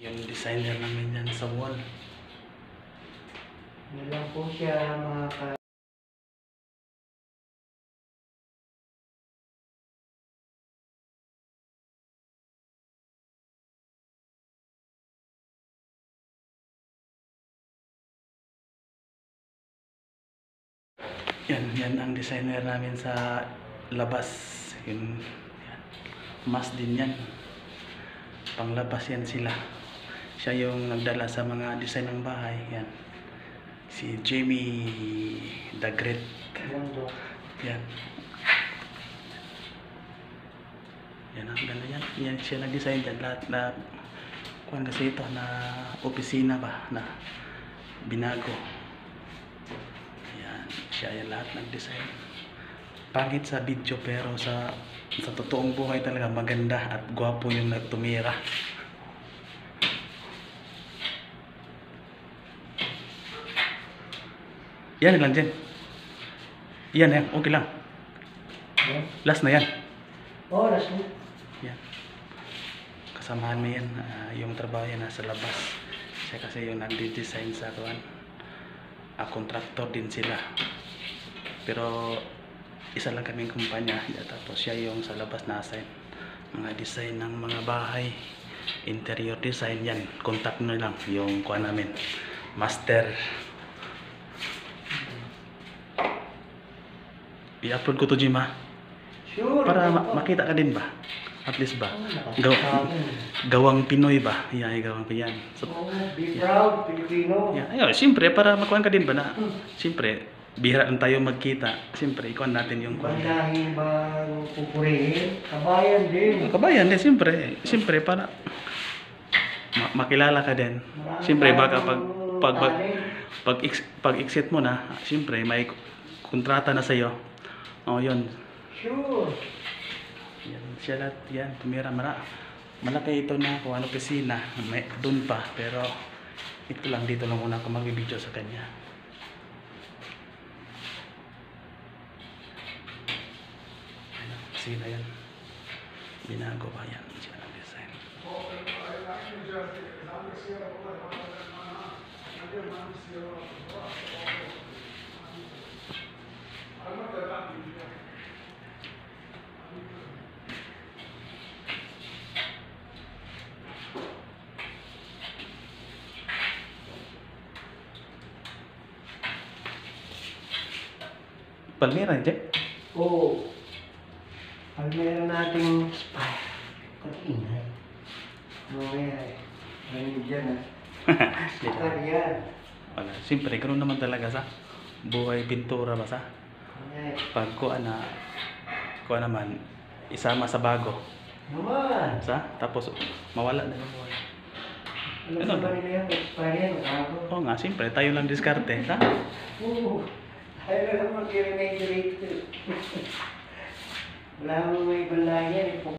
Yung designer namin yan sa wall. Yan lang po siya mga ka... Yan ang designer namin sa labas. Yan. Mas din yan. Panglabas yan sila. Siya yung nagdala sa mga design ng bahay. Yan. Si Jamie the Great. Yan. Yan ang ganda yan. Yan siya nag-design dyan. Lahat kuhan kasi ito na opisina ba na binago. Yan. Siya yan lahat nag-design. Pangit sa video pero sa totoong buhay talaga maganda at gwapo yung nagtumira. Yan lang dyan. Yan. Okay lang. Last na yan. Last na. Yan. Kasamahan mo yan. Yung trabaho yan nasa labas. Siya kasi yung nagde-design sa kuwan. Contractor din sila. Pero isa lang kaming kumpanya. Tapos siya yung sa labas nasa mga design ng mga bahay. Interior design yan. Contact nyo lang yung kuwan namin. Master. I-upload ko to, Jim, ha? Sure. Para makita ka din ba? At least ba? Gawang Pinoy ba? Yan, gawang Pinoy. So, be proud, Pilipino. yan. Ayun, siyempre, para makuha ka din ba na? Siyempre, bihira lang tayo magkita. Siyempre, ikuha natin yung Bandahin ba pupurihin? Kabayan din. kabayan din, siyempre. Siyempre, para makilala ka din. Siyempre, baka pag exit mo na, siyempre, may kontrata na sa'yo. Oh, yun. Sure. Yan, siya lahat yan. Tumira malaki ito na kung ano opisina. May doon pa. Pero ito lang, dito lang muna ako mag-video sa kanya. Ayan, opisina yan. Binago ba yan? Siya ang design. Palmera, Jack? Oo. Pag meron nating spy, pag-ingay. Mamaya Manig dyan, ha? Sukar yan. Wala. Siyempre, ganoon naman talaga sa buhay pintura ba sa? Pag kuha naman, isama sa bago. Naman. Sa? Tapos, mawala na yung buhay. Alam ba nila yung expire yan? Oo nga, siyempre, tayo lang diskarte. Sa? Oo. Ayaw na lang mag-remediate. Wala mo may balay yan.